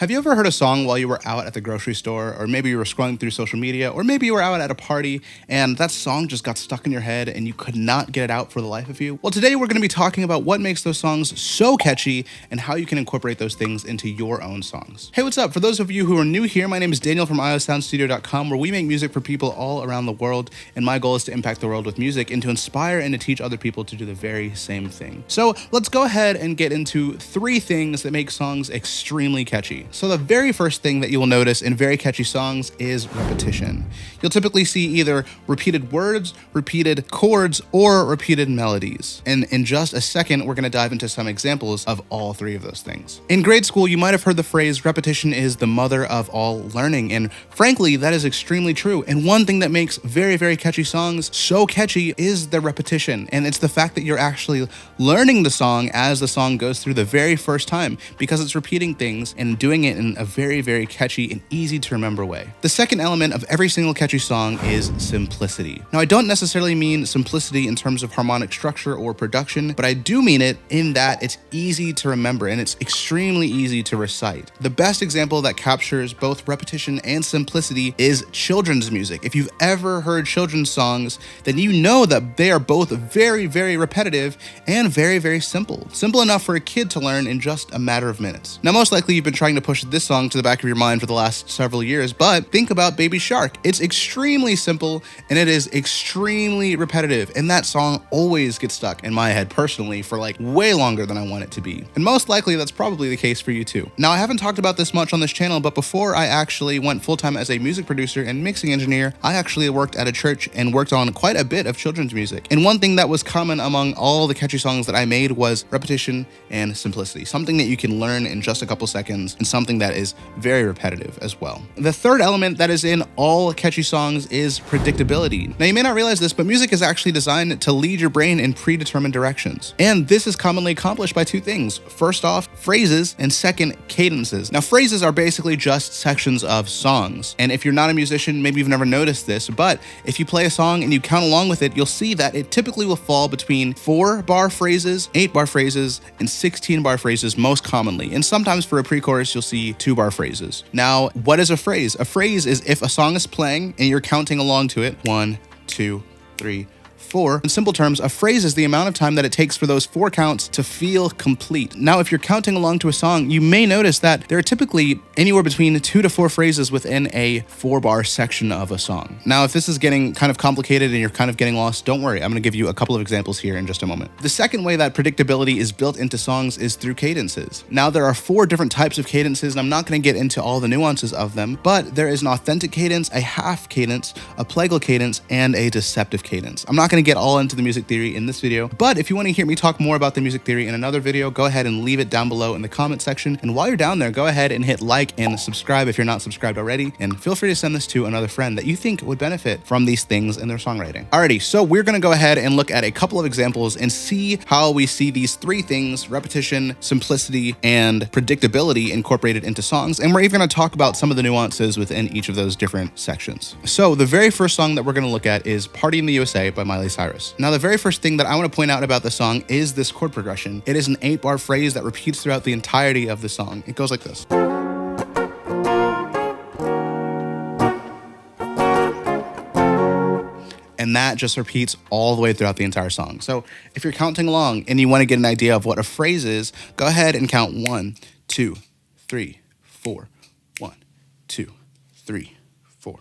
Have you ever heard a song while you were out at the grocery store, or maybe you were scrolling through social media, or maybe you were out at a party and that song just got stuck in your head and you could not get it out for the life of you? Well, today we're going to be talking about what makes those songs so catchy and how you can incorporate those things into your own songs. Hey, what's up? For those of you who are new here, my name is Daniel from iosoundstudio.com, where we make music for people all around the world, and my goal is to impact the world with music and to inspire and to teach other people to do the very same thing. So let's go ahead and get into 3 things that make songs extremely catchy. So the very first thing that you will notice in very catchy songs is repetition. You'll typically see either repeated words, repeated chords, or repeated melodies. And in just a second, we're going to dive into some examples of all 3 of those things. In grade school, you might have heard the phrase, repetition is the mother of all learning. And frankly, that is extremely true. And one thing that makes very, very catchy songs so catchy is the repetition. And it's the fact that you're actually learning the song as the song goes through the very first time, because it's repeating things and doing it in a very, very catchy and easy to remember way. The second element of every single catchy song is simplicity. Now, I don't necessarily mean simplicity in terms of harmonic structure or production, but I do mean it in that it's easy to remember and it's extremely easy to recite. The best example that captures both repetition and simplicity is children's music. If you've ever heard children's songs, then you know that they are both very, very repetitive and very, very simple. Simple enough for a kid to learn in just a matter of minutes. Now, most likely you've been trying to push this song to the back of your mind for the last several years, but think about Baby Shark. It's extremely simple and it is extremely repetitive, and that song always gets stuck in my head personally for like way longer than I want it to be. And most likely that's probably the case for you too. Now, I haven't talked about this much on this channel, but before I actually went full-time as a music producer and mixing engineer, I actually worked at a church and worked on quite a bit of children's music. And one thing that was common among all the catchy songs that I made was repetition and simplicity, something that you can learn in just a couple seconds and something that is very repetitive as well. The third element that is in all catchy songs is predictability. Now, you may not realize this, but music is actually designed to lead your brain in predetermined directions. And this is commonly accomplished by 2 things. First off, phrases, and second, cadences. Now, phrases are basically just sections of songs. And if you're not a musician, maybe you've never noticed this, but if you play a song and you count along with it, you'll see that it typically will fall between 4-bar phrases, 8-bar phrases, and 16-bar phrases most commonly. And sometimes for a pre-chorus, you'll see 2-bar phrases. Now, what is a phrase? A phrase is if a song is playing and you're counting along to it, 1, 2, 3, 4. In simple terms, a phrase is the amount of time that it takes for those 4 counts to feel complete. Now, if you're counting along to a song, you may notice that there are typically anywhere between 2 to 4 phrases within a 4-bar section of a song. Now, if this is getting kind of complicated and you're kind of getting lost, don't worry. I'm going to give you a couple of examples here in just a moment. The second way that predictability is built into songs is through cadences. Now, there are 4 different types of cadences, and I'm not going to get into all the nuances of them, but there is an authentic cadence, a half cadence, a plagal cadence, and a deceptive cadence. I'm not going to get all into the music theory in this video, but if you want to hear me talk more about the music theory in another video, go ahead and leave it down below in the comment section. And while you're down there, go ahead and hit like and subscribe if you're not subscribed already, and feel free to send this to another friend that you think would benefit from these things in their songwriting. Alrighty, so we're going to go ahead and look at a couple of examples and see how we see these 3 things, repetition, simplicity, and predictability, incorporated into songs. And we're even going to talk about some of the nuances within each of those different sections. So the very first song that we're going to look at is Party in the USA by Miley Cyrus. Now, the very first thing that I want to point out about the song is this chord progression. It is an 8-bar phrase that repeats throughout the entirety of the song. It goes like this. And that just repeats all the way throughout the entire song. So if you're counting along and you want to get an idea of what a phrase is, go ahead and count 1, 2, 3, 4. 1, 2, 3, 4.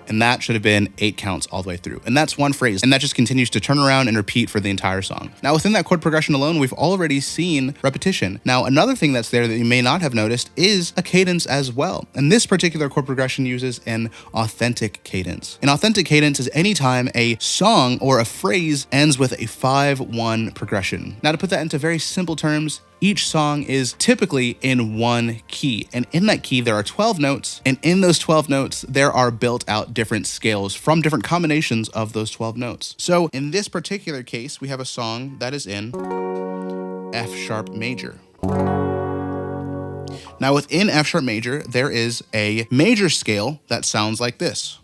And that should have been 8 counts all the way through. And that's one phrase. And that just continues to turn around and repeat for the entire song. Now, within that chord progression alone, we've already seen repetition. Now, another thing that's there that you may not have noticed is a cadence as well. And this particular chord progression uses an authentic cadence. An authentic cadence is anytime a song or a phrase ends with a 5-1 progression. Now, to put that into very simple terms, each song is typically in 1 key, and in that key there are 12 notes, and in those 12 notes there are built out different scales from different combinations of those 12 notes. So in this particular case, we have a song that is in F sharp major. Now, within F sharp major, there is a major scale that sounds like this.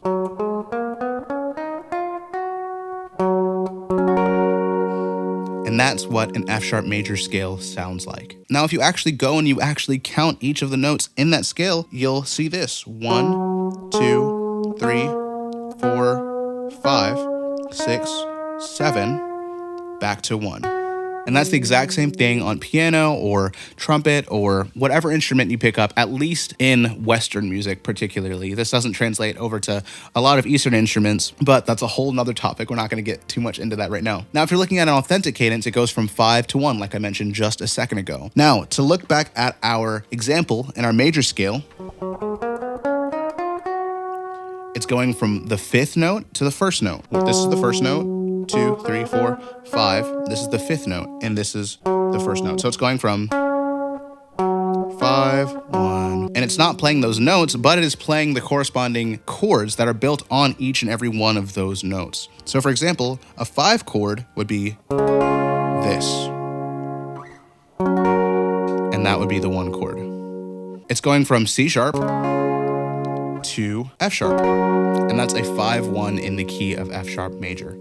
And that's what an F sharp major scale sounds like. Now, if you actually go and you actually count each of the notes in that scale, you'll see this: 1, 2, 3, 4, 5, 6, 7, back to 1. And that's the exact same thing on piano or trumpet or whatever instrument you pick up, at least in Western music particularly. This doesn't translate over to a lot of Eastern instruments, but that's a whole nother topic. We're not going to get too much into that right now. Now, if you're looking at an authentic cadence, it goes from 5 to 1, like I mentioned just a second ago. Now, to look back at our example in our major scale, it's going from the 5th note to the 1st note. This is the 1st note. 2, 3, 4, 5. This is the 5th note, and this is the 1st note. So it's going from 5, 1. And it's not playing those notes, but it is playing the corresponding chords that are built on each and every one of those notes. So for example, a 5 chord would be this. And that would be the 1 chord. It's going from C sharp to F sharp. And that's a 5-1 in the key of F sharp major.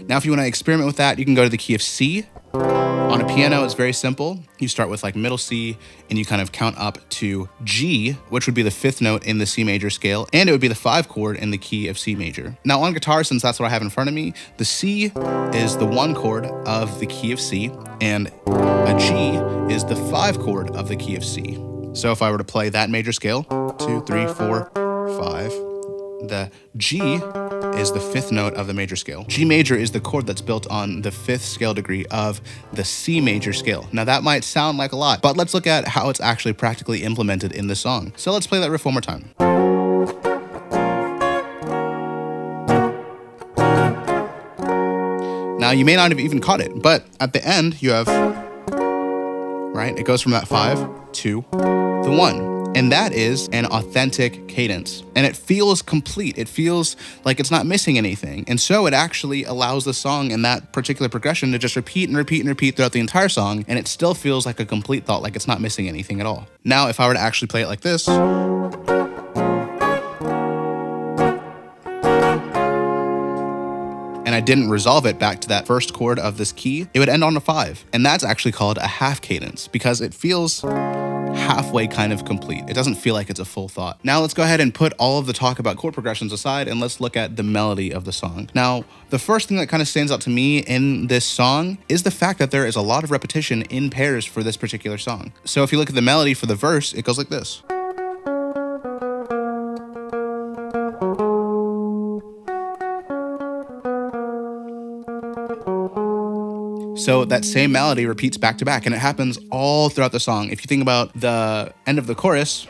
Now, if you want to experiment with that, you can go to the key of C. On a piano, it's very simple. You start with like middle C and you kind of count up to G, which would be the 5th note in the C major scale, and it would be the 5 chord in the key of C major. Now on guitar, since that's what I have in front of me, the C is the 1 chord of the key of C, and a G is the 5 chord of the key of C. So if I were to play that major scale, 2, 3, 4, 5, the G is the 5th note of the major scale. G major is the chord that's built on the 5th scale degree of the C major scale. Now that might sound like a lot, but let's look at how it's actually practically implemented in the song. So let's play that riff one more time. Now you may not have even caught it, but at the end you have, right? It goes from that 5 to the 1. And that is an authentic cadence. And it feels complete. It feels like it's not missing anything. And so it actually allows the song and that particular progression to just repeat and repeat and repeat throughout the entire song. And it still feels like a complete thought, like it's not missing anything at all. Now, if I were to actually play it like this, and I didn't resolve it back to that 1st chord of this key, it would end on a 5. And that's actually called a half cadence because it feels halfway kind of complete. It doesn't feel like it's a full thought. Now let's go ahead and put all of the talk about chord progressions aside and let's look at the melody of the song. Now, the first thing that kind of stands out to me in this song is the fact that there is a lot of repetition in pairs for this particular song. So if you look at the melody for the verse, it goes like this. So that same melody repeats back to back, and it happens all throughout the song. If you think about the end of the chorus,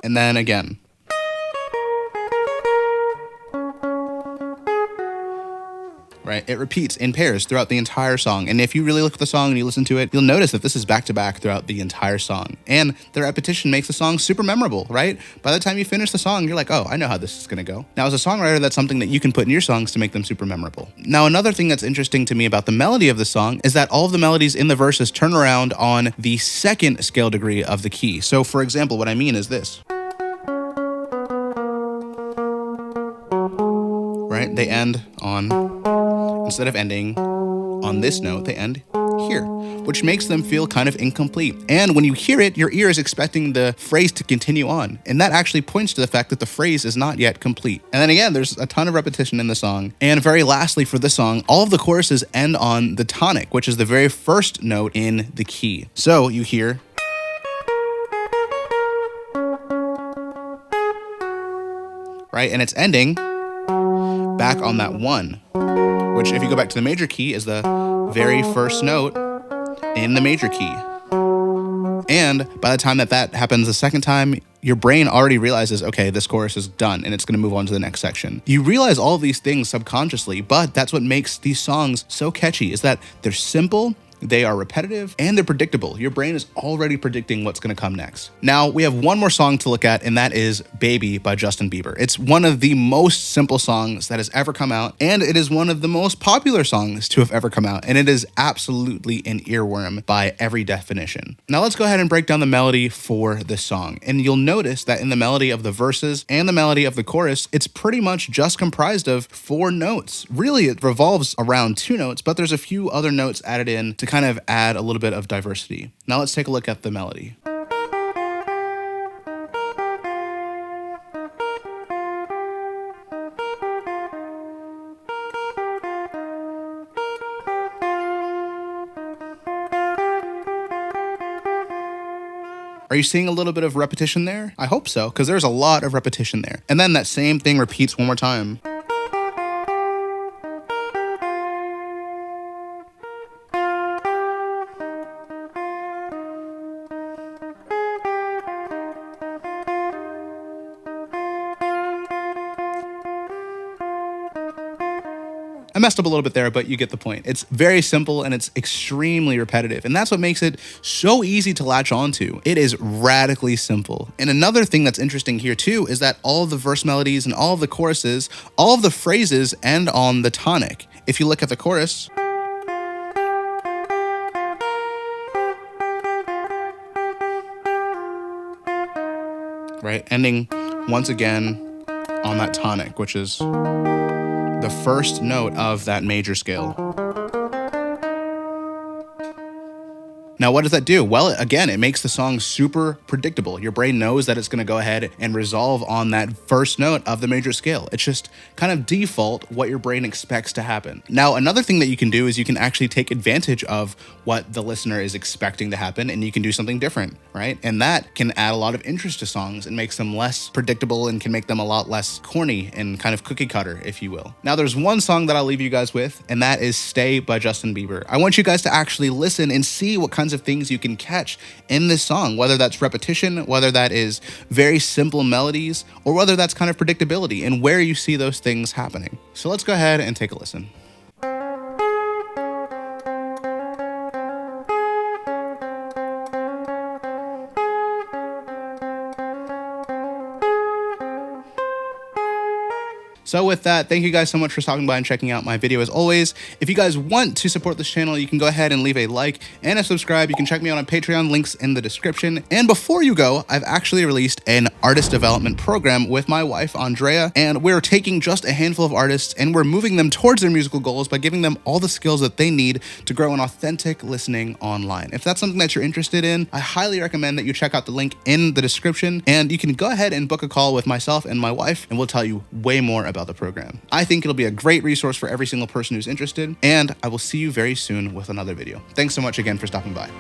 and then again. Right? It repeats in pairs throughout the entire song. And if you really look at the song and you listen to it, you'll notice that this is back to back throughout the entire song. And the repetition makes the song super memorable, right? By the time you finish the song, you're like, oh, I know how this is going to go. Now, as a songwriter, that's something that you can put in your songs to make them super memorable. Now, another thing that's interesting to me about the melody of the song is that all of the melodies in the verses turn around on the 2nd scale degree of the key. So, for example, what I mean is this. Right? They end on... Instead of ending on this note, they end here, which makes them feel kind of incomplete. And when you hear it, your ear is expecting the phrase to continue on. And that actually points to the fact that the phrase is not yet complete. And then again, there's a ton of repetition in the song. And very lastly for this song, all of the choruses end on the tonic, which is the very 1st note in the key. So you hear... right? And it's ending back on that 1. Which, if you go back to the major key, is the very 1st note in the major key. And by the time that happens the 2nd time, your brain already realizes, okay, this chorus is done, and it's going to move on to the next section. You realize all of these things subconsciously, but that's what makes these songs so catchy, is that they're simple, they are repetitive, and they're predictable. Your brain is already predicting what's going to come next. Now, we have one more song to look at, and that is Baby by Justin Bieber. It's one of the most simple songs that has ever come out, and it is one of the most popular songs to have ever come out, and it is absolutely an earworm by every definition. Now, let's go ahead and break down the melody for this song, and you'll notice that in the melody of the verses and the melody of the chorus, it's pretty much just comprised of 4 notes. Really, it revolves around 2 notes, but there's a few other notes added in to kind of add a little bit of diversity. Now let's take a look at the melody. Are you seeing a little bit of repetition there? I hope so, because there's a lot of repetition there. And then that same thing repeats one more time. I messed up a little bit there, but you get the point. It's very simple and it's extremely repetitive. And that's what makes it so easy to latch onto. It is radically simple. And another thing that's interesting here too is that all of the verse melodies and all of the choruses, all of the phrases end on the tonic. If you look at the chorus, right, ending once again on that tonic, which is the first note of that major scale. Now, what does that do? Well, again, it makes the song super predictable. Your brain knows that it's going to go ahead and resolve on that first note of the major scale. It's just kind of default what your brain expects to happen. Now, another thing that you can do is you can actually take advantage of what the listener is expecting to happen, and you can do something different, right? And that can add a lot of interest to songs and makes them less predictable and can make them a lot less corny and kind of cookie cutter, if you will. Now, there's one song that I'll leave you guys with, and that is Stay by Justin Bieber. I want you guys to actually listen and see what kinds of things you can catch in this song, whether that's repetition, whether that is very simple melodies, or whether that's kind of predictability and where you see those things happening. So let's go ahead and take a listen. So with that, thank you guys so much for stopping by and checking out my video as always. If you guys want to support this channel, you can go ahead and leave a like and a subscribe. You can check me out on Patreon, links in the description. And before you go, I've actually released an artist development program with my wife, Andrea, and we're taking just a handful of artists and we're moving them towards their musical goals by giving them all the skills that they need to grow an authentic listening online. If that's something that you're interested in, I highly recommend that you check out the link in the description, and you can go ahead and book a call with myself and my wife, and we'll tell you way more about the program. I think it'll be a great resource for every single person who's interested, and I will see you very soon with another video. Thanks so much again for stopping by.